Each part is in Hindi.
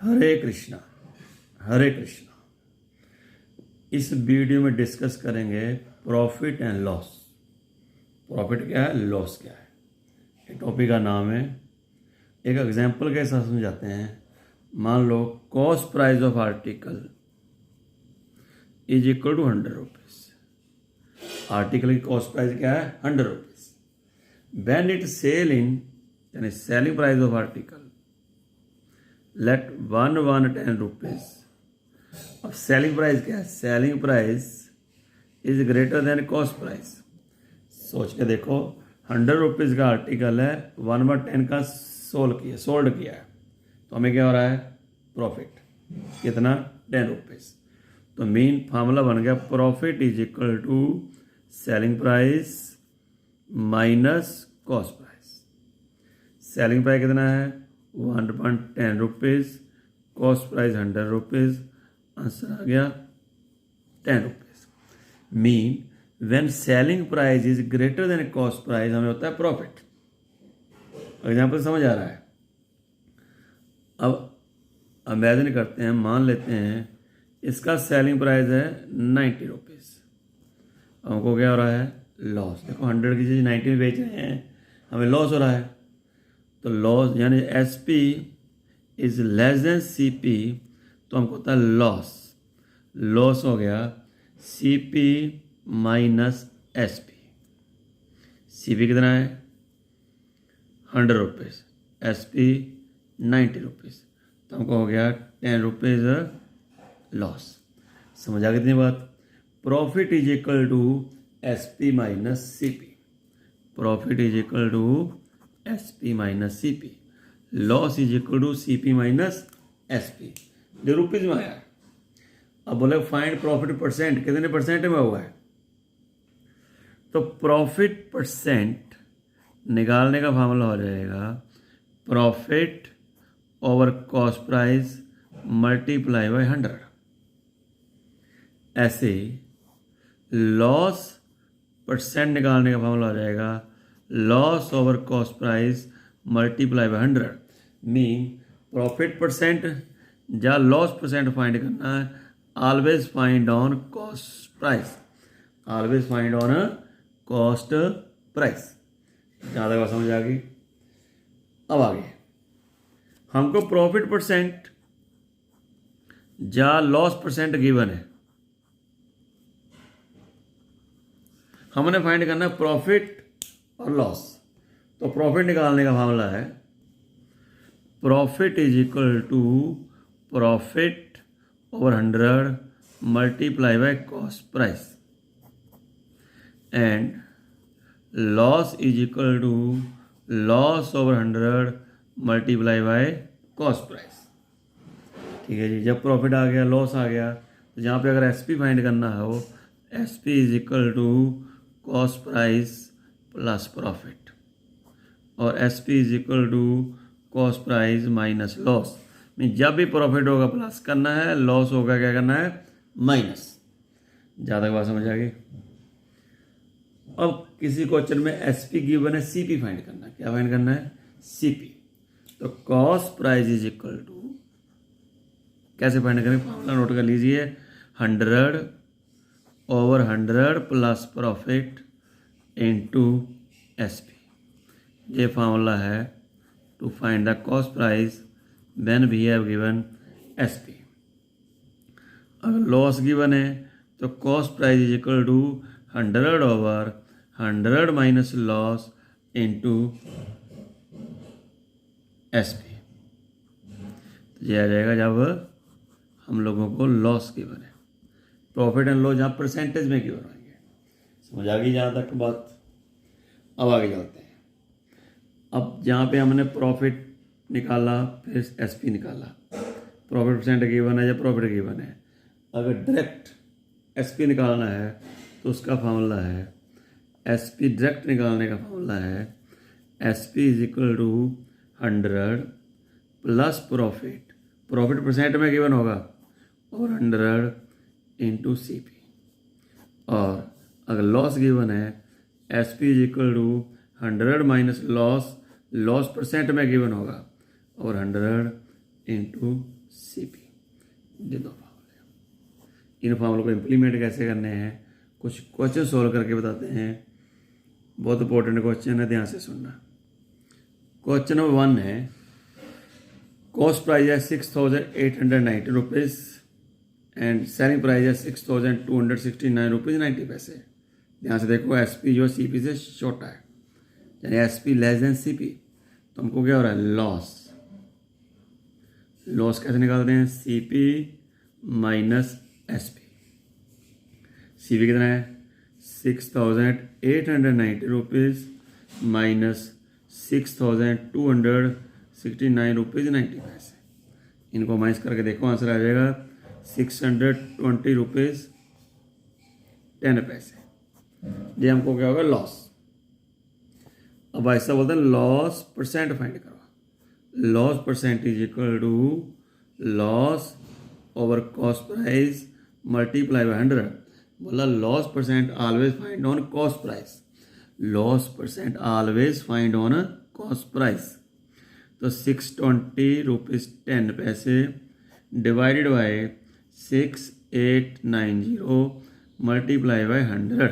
हरे कृष्णा। हरे कृष्णा। इस वीडियो में डिस्कस करेंगे प्रॉफिट एंड लॉस। प्रॉफिट क्या है, लॉस क्या है, ये टॉपिक का नाम है। एक एग्जांपल के साथ समझाते हैं। मान लो cost price of article is equal to 100 rupees. Article की कॉस्ट प्राइस क्या है, 100 rupees. When it sell in, यानी selling price of article, let 10 rupees. अब सेलिंग प्राइस क्या है, selling price is greater than cost price. सोच के देखो, 100 रुपीज़ का आर्टिकल है, 1/10 का सोल्ड किया है, तो हमें क्या हो रहा है, प्रॉफिट कितना, 10 रुपीज़। तो मेन फार्मूला बन गया, profit is equal to selling price minus cost price. Selling price कितना है, 1/10 rupees, cost price 100 rupees, answer आ गया 10 rupees. Mean when selling price is greater than cost price, हमें होता है प्रॉफिट। एग्जाम्पल समझ आ रहा है। अब इमेजिन करते हैं, मान लेते हैं इसका सेलिंग प्राइस है 90 रुपीज़। हमको क्या हो रहा है, लॉस। देखो 100 की चीज़ 90 में बेच रहे हैं, हमें लॉस हो रहा है। तो लॉस यानी S P is less than C P, तो हमको होता है लॉस। लॉस हो गया C P minus S P. C P कितना है, 100 रुपीज़, एस पी 90 रुपीज़, तो हमको हो गया 10 रुपीज़ लॉस। समझ आ गई इतनी बात। Profit is equal to S P minus C P. Profit is equal to S P minus C P. Loss is equal to C P minus S P, जो रुपीज़ में आया है। अब बोले फाइंड प्रॉफिट परसेंट, कितने परसेंट में हुआ है। तो प्रॉफिट परसेंट निकालने का फार्मूला हो जाएगा, profit over cost price multiply by 100। ऐसे लॉस परसेंट निकालने का फार्मूला हो जाएगा, loss over cost price multiply by 100। Mean profit percent या लॉस परसेंट फाइंड करना है, always find on cost price. Always find on cost price. ज़्यादा बात समझ आ गई। अब आगे हमको प्रॉफिट परसेंट या लॉस परसेंट गिवन है, हमने फाइंड करना है प्रॉफिट और लॉस। तो प्रॉफिट निकालने का फार्मूला है, profit is equal to profit over 100 multiply by cost price, and loss is equal to loss over 100 multiply by cost price. ठीक है जी। जब प्रॉफिट आ गया, लॉस आ गया, तो जहाँ पे अगर एस पी फाइंड करना हो, S P is equal to cost price plus profit, और S P is equal to cost price minus loss. Mean जब भी प्रॉफिट होगा प्लस करना है, लॉस होगा क्या करना है, माइनस। ज़्यादा बात समझ आ गई। अब किसी क्वेश्चन में एस पी गिवन है, सी पी फाइंड करना है। क्या फाइंड करना है, सी पी। तो cost price is equal to, कैसे फाइंड करें, फॉर्मूला नोट कर लीजिए, 100 over 100 plus profit into S P. ये फार्मूला है to find the cost price when we have given S P. अगर लॉस गिवन है तो cost price is equal to 100 over 100 minus loss into S P. तो ये आ जाएगा जब हम लोगों को लॉस गिवन है। प्रॉफिट एंड लॉस जहाँ परसेंटेज में गिवन होंगे। समझ आ गई जहाँ तक बात। अब आगे चलते हैं। अब जहाँ पे हमने प्रॉफिट निकाला, फिर एस पी निकाला, प्रॉफिट परसेंट गिवन है या प्रॉफिट गिवन है। अगर डायरेक्ट एस पी निकालना है तो उसका फार्मूला है, एस पी डायरेक्ट निकालने का फार्मूला है, S P is equal to 100 plus profit, profit percent में गिवन होगा, और 100 इंटू सी पी। और अगर लॉस गिवन है, S P is equal to 100 minus loss, loss percent में गिवन होगा, और 100 इंटू CP। ये दो फार्मूले। इन फार्मूलों को इम्प्लीमेंट कैसे करने हैं, कुछ क्वेश्चन सॉल्व करके बताते हैं। बहुत इंपॉर्टेंट क्वेश्चन है, ध्यान से सुनना। क्वेश्चन नंबर 1 है, कॉस्ट प्राइस है 6,890 रुपीज़ एंड सेलिंग प्राइस है 6,269 रुपीज़ 90 पैसे। ध्यान से देखो, SP जो CP से छोटा है, यानी SP लेस देन CP, तो हमको क्या हो रहा है, लॉस। लॉस कैसे निकालते हैं, CP माइनस SP। CP कितना है, 6,890 रुपीज़ माइनस 6,269 रुपीज़ 90 पैसे। इनको माइनस करके देखो, आंसर आ जाएगा 620 रुपीज़ 10 पैसे। ये हमको क्या होगा, लॉस। अब ऐसा बोलते हैं लॉस परसेंट फाइंड करो। Loss percent is equal to loss over cost price multiply by 100। बोला loss percent always find on cost price. Loss percent always find on cost price. तो 620 रुपीज़ 10 पैसे डिवाइडेड बाय 6890 मल्टीप्लाई बाय 100।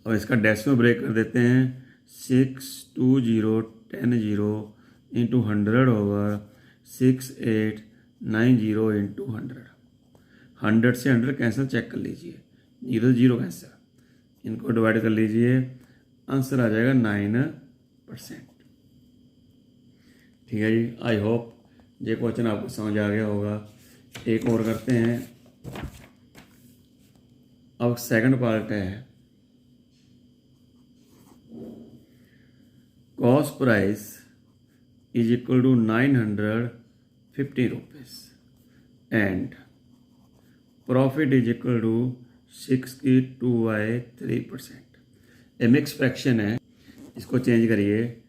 और इसका डेसिमल ब्रेक कर देते हैं, 62010 इंटू 100 ओवर 6890 इंटू 100। 100 से 100 कैंसिल, चेक कर लीजिए, 0 0 कैंसिल। इनको डिवाइड कर लीजिए, आंसर आ जाएगा 9%। ठीक है जी, आई होप ये क्वेश्चन आपको समझ आ गया होगा। एक और करते हैं। अब सेकंड पार्ट है, cost price is equal to 950 rupees and profit is equal to 62/3%। A mix fraction है, इसको चेंज करिए।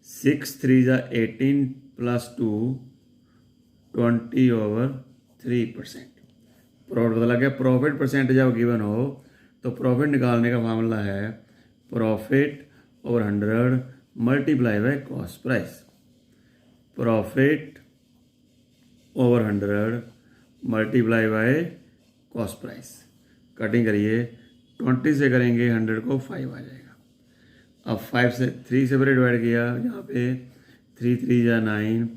6 3 जा 18 प्लस 2 20/3%। प्रॉफिट बदला गया। प्रॉफिट परसेंट जब गिवन हो तो प्रॉफिट निकालने का फार्मूला है profit over 100 multiply by cost price. Profit over 100 multiply by cost price. Cutting करिए, 20 से करेंगे 100 को 5 आ जाएगा। अब 5 से 3 से पहले डिवाइड किया, यहाँ पे 3 3 जा 9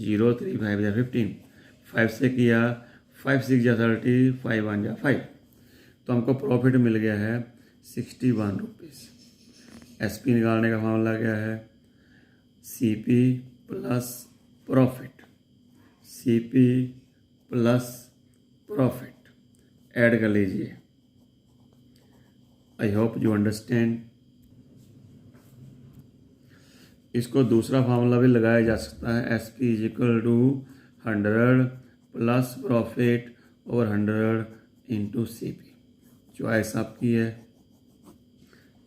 0 3 5 जा 15। 5 से किया, 5 6 जा 30 5 1 जा 5। तो हमको प्रॉफिट मिल गया है 61 रुपीज़। SP निकालने का मामला क्या है, CP plus profit. CP plus profit add कर लीजिए। I hope you understand. इसको दूसरा फार्मूला भी लगाया जा सकता है, SP is equal to 100 plus profit over 100 into CP। Choice आपकी है।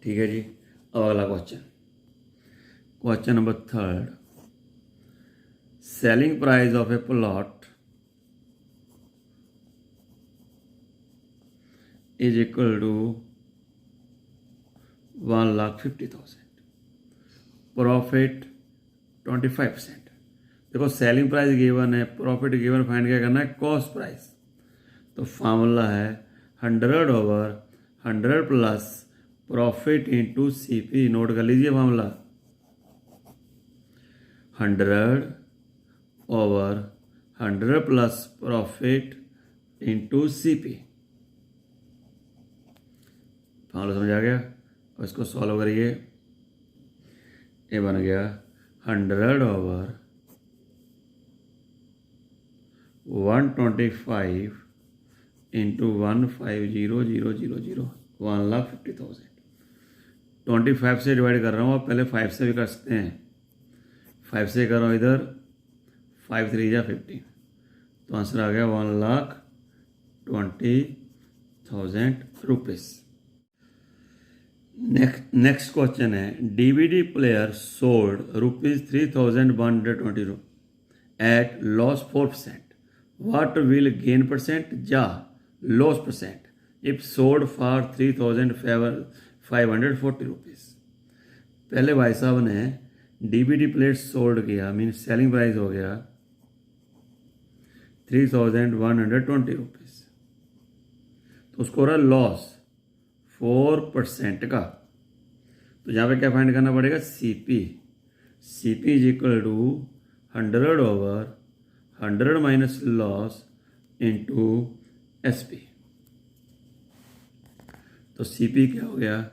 ठीक है जी। अब अगला question, question number 3। Selling price of a plot is equal to 1,50,000। Profit 25%। देखो सेलिंग प्राइस गिवन है, प्रॉफिट गिवन, फाइंड क्या करना है, कॉस्ट प्राइस। तो फार्मूला है 100 over 100 plus profit into CP। Note कर लीजिए formula, 100 over 100 plus profit into CP। Formula समझ आ गया। और इसको सॉल्व करिए, ये बन गया 100 ओवर 125 इंटू 150,000 1,50,000। 25 से डिवाइड कर रहा हूँ, आप पहले 5 से भी कर सकते हैं। 5 से करो इधर, 5 3 जा 15। तो आंसर आ गया 1,20,000 रुपीज़। नेक्स्ट क्वेश्चन है, DVD player sold ₹3,120 at loss 4%। What will gain percent या loss percent if sold for 3,540 rupees. पहले भाई साहब ने DVD प्लेट सोल्ड किया, मीन सेलिंग प्राइस हो गया 3,120 रुपीज़। तो उसको हो रहा है लॉस 4% का। तो यहाँ पे क्या फाइंड करना पड़ेगा, CP। CP is equal to 100/100 minus loss into SP। तो CP क्या हो गया,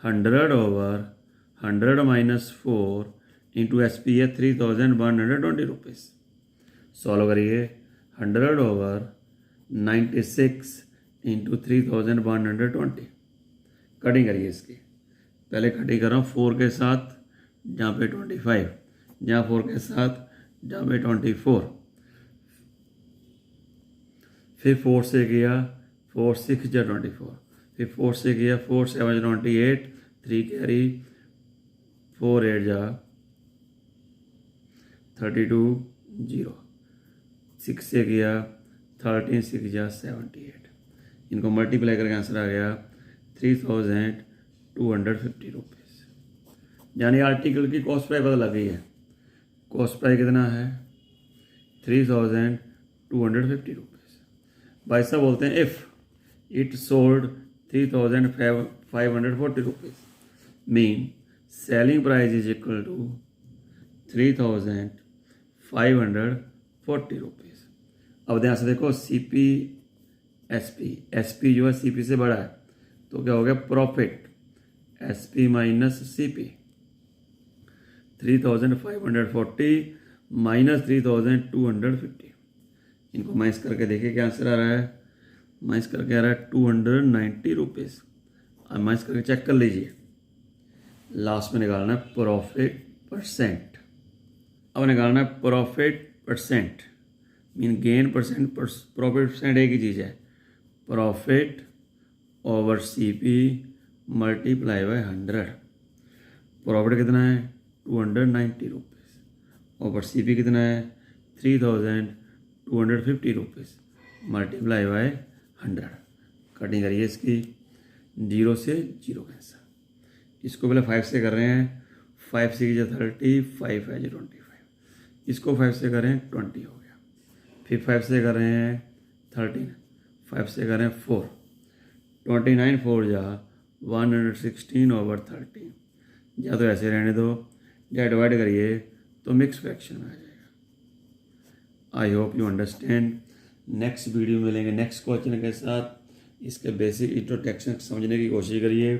100/100 माइनस 4 इंटू SP है 3,120 रुपीज़। सॉल्व करिए, 100/96 इंटू 3,120। कटिंग करिए इसकी। पहले कटिंग कर रहा हूँ 4 के साथ, जहाँ पे 25, जहाँ 4 के साथ, जहाँ पे 24, फिर 4 से किया 4 6 जा 24, फिर 4 से किया 4 7 जा 28, 3 कैरी 4 8 जा 32 0, 6 से किया 13 6 जा 78। इनको मल्टीप्लाई करके आंसर आ गया 3,250 रुपीज़। यानी आर्टिकल की कॉस्ट प्राइस पता लग गई है। कॉस्ट प्राइस कितना है, 3,250 रुपीज़। भाई साहब बोलते हैं if it sold 3,540 rupees mean selling price is equal to 3,540 rupees. अब ध्यान से देखो, CP SP जो है CP से बड़ा है, तो क्या हो गया, profit SP minus CP। 3,540 minus 3,250। इनको माइनस करके देखिए क्या आंसर आ रहा है। माइनस करके आ रहा है 290 रुपीज़। अब माइनस करके चेक कर लीजिए, लास्ट में निकालना है प्रॉफिट परसेंट। अब निकालना है profit percent, mean gain percent, profit percent एक ही चीज़ है। Profit over CP multiply by 100। Profit कितना है, 290 रुपीज़, ओवर CP कितना है, 3,250 रुपीज़, मल्टीप्लाई बाय 100। कटिंग करिए इसकी, 0 से 0 कैंसर। इसको पहले 5 से कर रहे हैं, 5 6 जा 30, 5 5 जा 25। इसको 5 से करें 20 हो गया। फिर 5 से कर रहे हैं 13, 5 से करें 4, 29 4 जा 116 ओवर 13। या तो ऐसे रहने दो, या डिवाइड करिए तो मिक्स फ्रैक्शन में आ जाएगा। आई hope you understand. Next video मिलेंगे नेक्स्ट क्वेश्चन के साथ। इसके बेसिक इंट्रोडक्शन समझने की कोशिश करिए।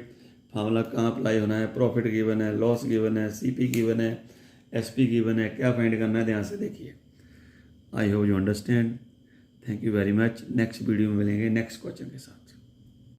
फार्मूला कहाँ अप्लाई होना है, प्रॉफिट गिवन है, लॉस गिवन है, CP गिवन है, SP गिवन है, क्या फाइंड करना है, ध्यान से देखिए। आई hope you understand. Thank you very much. Next video में मिलेंगे नेक्स्ट क्वेश्चन के साथ।